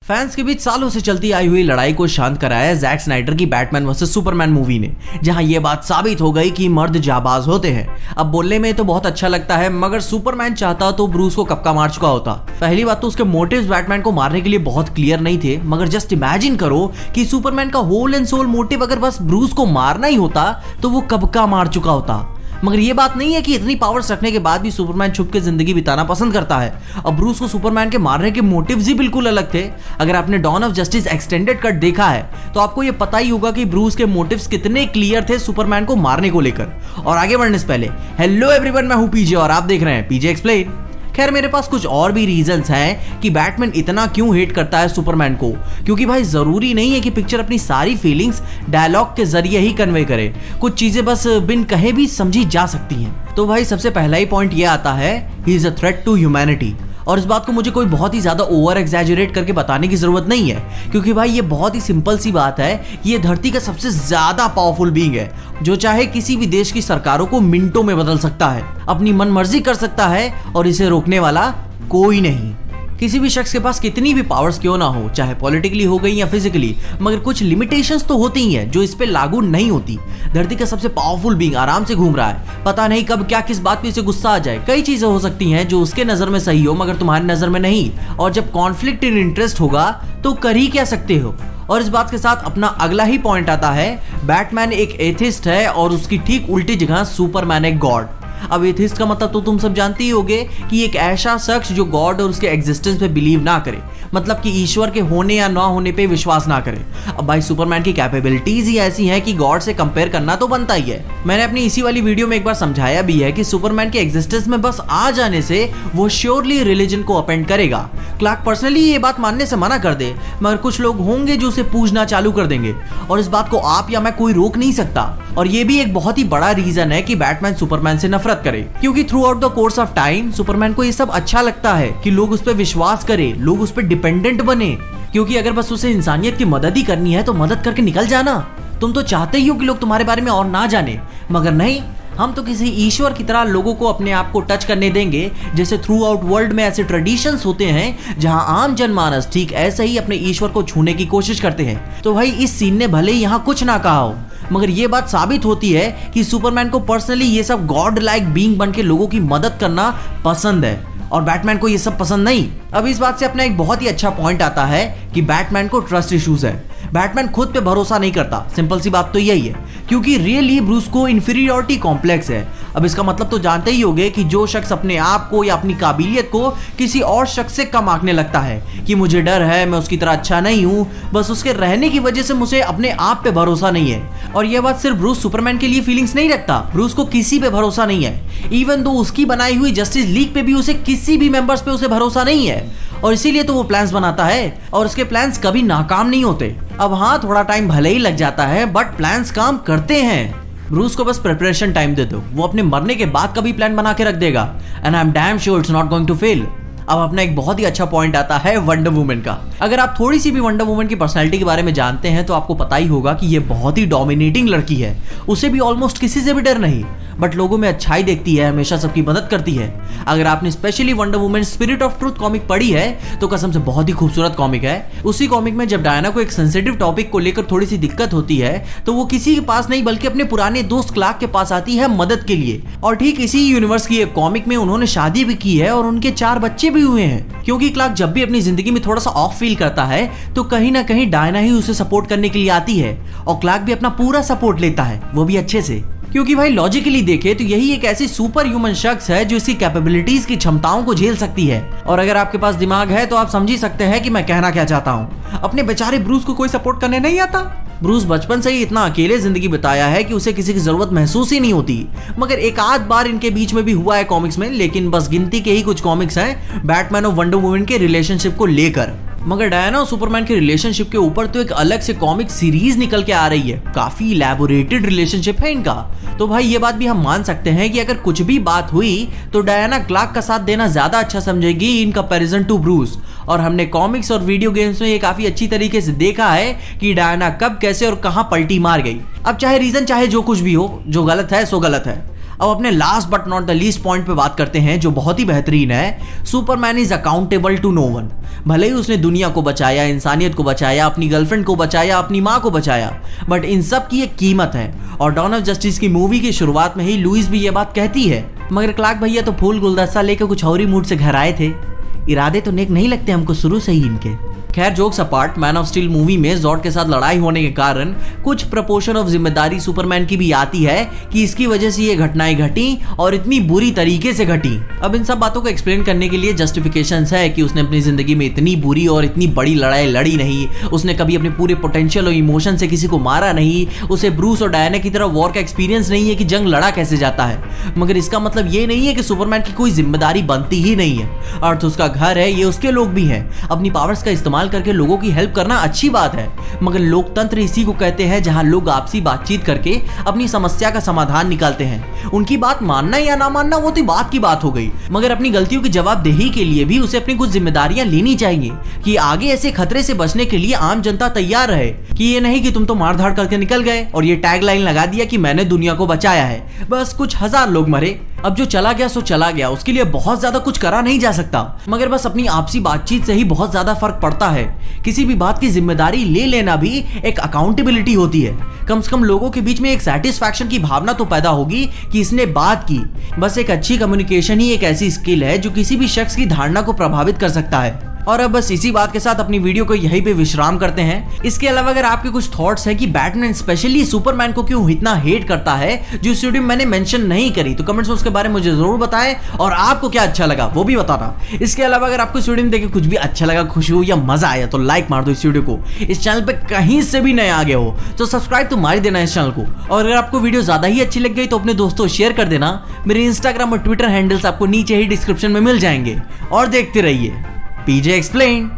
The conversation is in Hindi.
फैंस के बीच सालों से चलती आई हुई लड़ाई को शांत कराया जैक स्नाइडर की बैटमैन वर्सेस सुपरमैन मूवी ने, जहां यह बात साबित हो गई कि मर्द जाबाज होते हैं। अब बोलने में तो बहुत अच्छा लगता है, मगर सुपरमैन चाहता तो ब्रूस को कब का मार चुका होता। पहली बात तो उसके मोटिव्स बैटमैन को मारने के लिए बहुत क्लियर नहीं थे, मगर जस्ट इमेजिन करो कि सुपरमैन का होल एंड सोल मोटिव अगर बस ब्रूस को मारना ही होता तो वो कब का मार चुका होता। मगर ये बात नहीं है कि इतनी पावर्स रखने के बाद भी सुपरमैन छुप के जिंदगी बिताना पसंद करता है। और ब्रूस को सुपरमैन के मारने के मोटिव्स ही बिल्कुल अलग थे। अगर आपने Dawn of Justice extended cut देखा है तो आपको ये पता ही होगा कि ब्रूस के मोटिव्स कितने क्लियर थे सुपरमैन को मारने को लेकर। और आगे बढ़ने से पहले हेलो एवरीवन, मैं हूं पीजे और आप देख रहे हैं पीजे एक्सप्लेन। खैर, मेरे पास कुछ और भी रीजंस हैं कि बैटमैन इतना क्यों हेट करता है सुपरमैन को, क्योंकि भाई जरूरी नहीं है कि पिक्चर अपनी सारी फीलिंग्स डायलॉग के जरिए ही कन्वे करे। कुछ चीजें बस बिन कहे भी समझी जा सकती हैं। तो भाई सबसे पहला ही पॉइंट ये आता है, he is a threat to humanity. और इस बात को मुझे कोई बहुत ही ज्यादा ओवर एग्जैजरेट करके बताने की जरूरत नहीं है, क्योंकि भाई ये बहुत ही सिंपल सी बात है। ये धरती का सबसे ज्यादा पावरफुल बीइंग है, जो चाहे किसी भी देश की सरकारों को मिनटों में बदल सकता है, अपनी मनमर्जी कर सकता है और इसे रोकने वाला कोई नहीं। किसी भी शख्स के पास कितनी भी पावर्स क्यों ना हो, चाहे पॉलिटिकली हो गई या फिजिकली, मगर कुछ लिमिटेशंस तो होती ही हैं जो इस पे लागू नहीं होती। धरती का सबसे पावरफुल बीइंग आराम से घूम रहा है, पता नहीं कब क्या किस बात पे इसे गुस्सा आ जाए। कई चीजें हो सकती हैं जो उसके नजर में सही हो मगर तुम्हारी नजर में नहीं, और जब कॉन्फ्लिक्ट इन इंटरेस्ट होगा तो कर ही क्या सकते हो। और इस बात के साथ अपना अगला ही पॉइंट आता है, बैटमैन एक एथिस्ट है और उसकी ठीक उल्टी जगह सुपरमैन एक गॉड। अब एथिस्ट का मतलब तो तुम सब जानते ही होगे कि एक ऐसा शख्स जो गॉड और उसके एग्जिस्टेंस पे बिलीव ना करे, मतलब कि ईश्वर के होने या ना होने पे विश्वास ना करे। अब भाई सुपरमैन की कैपेबिलिटीज ही ऐसी हैं कि गॉड से कंपेयर करना तो बनता ही है। मैंने अपनी इसी वाली वीडियो में एक बार समझाया भी है कि सुपरमैन के एग्जिस्टेंस में बस आ जाने से वो श्योरली रिलीजन को अपेंड करेगा। क्लार्क पर्सनली ये बात मानने से मना कर दे, मगर कुछ लोग होंगे जो उसे पूजना चालू कर देंगे, और इस बात को आप या मैं कोई रोक नहीं सकता। और ये भी एक बहुत ही बड़ा रीजन है कि बैटमैन सुपरमैन से नफरत करे, क्योंकि through out the course of time Superman को ये सब अच्छा लगता है कि लोग उस पर विश्वास करें, लोग उस पर डिपेंडेंट बने। क्योंकि अगर बस उसे इंसानियत की मदद ही करनी है तो मदद करके निकल जाना। तुम तो चाहते ही हो कि लोग तुम्हारे बारे में और ना जाने, मगर नहीं, हम तो किसी ईश्वर की तरह लोगों को अपने आप को टच करने देंगे। जैसे थ्रू आउट वर्ल्ड में ऐसे ट्रेडिशंस होते हैं जहां आम जनमानस ठीक ऐसे ही अपने ईश्वर को छूने की कोशिश करते हैं। तो भाई इस सीन ने भले ही यहाँ कुछ ना कहा हो, मगर ये बात साबित होती है कि सुपरमैन को पर्सनली ये सब गॉड लाइक बीइंग बन के लोगों की मदद करना पसंद है, और बैटमैन को ये सब पसंद नहीं। अब इस बात से अपना एक बहुत ही अच्छा पॉइंट आता है कि बैटमैन को ट्रस्ट इश्यूज है। बैटमैन खुद पे भरोसा नहीं करता, सिंपल सी बात तो यही है, क्योंकि रियली ब्रूस को इंफीरियरिटी कॉम्प्लेक्स है। अब इसका मतलब तो जानते ही होंगे कि जो शख्स अपने आप को या अपनी काबिलियत को किसी और शख्स से कम आंकने लगता है कि मुझे डर है, मैं उसकी तरह अच्छा नहीं हूँ, बस उसके रहने की वजह से मुझे अपने आप पे भरोसा नहीं है। और यह बात सिर्फ ब्रूस सुपरमैन के लिए फीलिंग्स नहीं रखता, ब्रूस को किसी पे भरोसा नहीं है। इवन दो उसकी बनाई हुई जस्टिस लीग पे भी उसे किसी भी मेंबर्स पे उसे भरोसा नहीं है, और इसीलिए तो वो प्लान्स बनाता है, और उसके प्लान्स कभी नाकाम नहीं होते। अब हाँ, थोड़ा टाइम भले ही लग जाता है, बट प्लान्स काम करते हैं। ब्रूस को बस प्रिपरेशन टाइम दे दो, वो अपने मरने के बाद कभी प्लान बना के रख देगा, and I am damn sure it's not going to fail. अब अपना एक बहुत ही अच्छा पॉइंट आता है वंडर वुमन का। अगर आप थोड़ी सी भी वंडर वुमन की पर्सनैलिटी के बारे में जानते हैं तो आपको पता ही होगा कि ये बहुत ही डोमिनेटिंग लड़की है। उसे भी ऑलमोस्ट किसी से भी डर नहीं, बट लोगों में अच्छाई देखती है, हमेशा सबकी मदद करती है। अगर आपने specially wonder woman spirit of truth comic पढ़ी है तो कसम से बहुत ही खूबसूरत कॉमिक है। उसी कॉमिक में जब डायना को एक सेंसिटिव टॉपिक को लेकर थोड़ी सी दिक्कत होती है तो वो किसी के पास नहीं बल्कि अपने पुराने दोस्त क्लार्क के पास आती है मदद के लिए। और ठीक इसी यूनिवर्स की एक कॉमिक में उन्होंने शादी भी की है और उनके 4 बच्चे भी हुए हैं। क्योंकि क्लार्क जब भी अपनी जिंदगी में थोड़ा सा ऑफ फील करता है तो कहीं ना कहीं डायना ही उसे सपोर्ट करने के लिए आती है, और क्लार्क भी अपना पूरा सपोर्ट लेता है, वो भी अच्छे से। क्योंकि भाई लॉजिकली देखे तो यही एक ऐसी सुपर ह्यूमन शख्स है जो इसकी कैपेबिलिटीज की क्षमताओं को झेल सकती है। और अगर आपके पास दिमाग है तो आप समझ ही सकते हैं कि मैं कहना क्या चाहता हूँ। अपने बेचारे ब्रूस को कोई सपोर्ट करने नहीं आता। ब्रूस बचपन से ही इतना अकेले जिंदगी बिताया है कि उसे किसी की जरूरत महसूस ही नहीं होती, मगर एक आध बार इनके बीच में भी हुआ है कॉमिक्स में, लेकिन बस गिनती के ही कुछ कॉमिक्स हैं बैटमैन और वंडर वुमन के रिलेशनशिप को लेकर। मगर डायना और सुपरमैन के रिलेशनशिप के ऊपर तो एक अलग से कॉमिक सीरीज निकल के आ रही है, काफी इलैबोरेटेड रिलेशनशिप है इनका। तो भाई ये बात भी हम मान सकते हैं कि अगर कुछ भी बात हुई तो डायना क्लार्क का साथ देना ज्यादा अच्छा समझेगी इन कंपैरिजन टू ब्रूस। और हमने कॉमिक्स और वीडियो गेम्स में ये काफी अच्छी तरीके से देखा है कि डायना कब कैसे और कहां पलटी मार गई। अब चाहे रीजन चाहे जो कुछ भी हो, जो गलत है सो गलत है। अब अपने last but not the least point पे बात करते हैं जो बहुत ही बेहतरीन है। Superman is accountable to no one. भले ही उसने दुनिया को बचाया, इंसानियत को बचाया, अपनी गर्लफ्रेंड को बचाया, अपनी माँ को बचाया, बट इन सब की एक कीमत है। और डॉन ऑफ जस्टिस की मूवी की शुरुआत में ही लुइस भी ये बात कहती है। मगर क्लार्क भैया तो फूल गुलदस्ता लेकर कुछ और ही मूड से घर आए थे। इरादे तो नेक नहीं लगते हमको शुरू से ही इनके। खैर jokes apart, man of steel movie में जॉर्ड के साथ लड़ाई होने के कारण कुछ प्रपोर्शन ऑफ जिम्मेदारी सुपरमैन की भी आती है कि इसकी वजह से ये घटनाएं घटी और इतनी बुरी तरीके से घटी। अब इन सब बातों को एक्सप्लेन करने के लिए जस्टिफिकेशंस है कि उसने अपनी जिंदगी में इतनी बुरी और इतनी बड़ी लड़ाई लड़ी नहीं, उसने कभी अपने पूरे पोटेंशियल और इमोशन से किसी को मारा नहीं, उसे ब्रूस और डायना की तरह वॉर का एक्सपीरियंस नहीं है कि जंग लड़ा कैसे जाता है। मगर इसका मतलब ये नहीं है कि सुपरमैन की कोई जिम्मेदारी बनती ही नहीं है। अर्थ उसका घर है, ये उसके लोग भी हैं। अपनी पावर्स का इस्तेमाल करके लोगों की हेल्प करना अच्छी बात है, मगर लोकतंत्र इसी को कहते हैं जहां लोग आपसी बातचीत करके अपनी समस्या का समाधान निकालते हैं। उनकी बात मानना या ना मानना वो तो बात की बात हो गई, मगर अपनी गलतियों की जवाबदेही के लिए भी उसे अपनी कुछ जिम्मेदारियां लेनी चाहिए कि आगे ऐसे खतरे से बचने के लिए आम जनता तैयार रहे। कि ये नहीं कि तुम तो मार धाड़ करके निकल गए और ये टैग लाइन लगा दिया कि मैंने दुनिया को बचाया है, बस कुछ 1000 लोग मरे, अब जो चला गया सो चला गया, उसके लिए बहुत ज्यादा कुछ करा नहीं जा सकता। मगर बस अपनी आपसी बातचीत से ही बहुत ज्यादा फर्क पड़ता है। किसी भी बात की जिम्मेदारी ले लेना भी एक अकाउंटेबिलिटी होती है। कम से कम लोगों के बीच में एक सेटिस्फैक्शन की भावना तो पैदा होगी कि इसने बात की। बस एक अच्छी कम्युनिकेशन ही एक ऐसी स्किल है जो किसी भी शख्स की धारणा को प्रभावित कर सकता है। और अब बस इसी बात के साथ अपनी वीडियो को यहीं पे विश्राम करते हैं। इसके अलावा अगर आपके कुछ थॉट्स हैं कि बैटमैन स्पेशली सुपरमैन को क्यों इतना हेट करता है जो इस वीडियो में मैंने मेंशन नहीं करी, तो कमेंट्स में उसके बारे में मुझे जरूर बताएं और आपको क्या अच्छा लगा वो भी बताना। इसके अलावा अगर आपको इस वीडियो में देख के कुछ भी अच्छा लगा, खुशी हो या मजा आया तो लाइक मार दो इस वीडियो को। इस चैनल पे कहीं से भी नए आ गए हो तो सब्सक्राइब तो मार ही देना इस चैनल को। और अगर आपको वीडियो ज्यादा ही अच्छी लग गई तो अपने दोस्तों शेयर कर देना। मेरे इंस्टाग्राम और ट्विटर हैंडल्स आपको नीचे ही डिस्क्रिप्शन में मिल जाएंगे। और देखते रहिए पीजे एक्सप्लेन।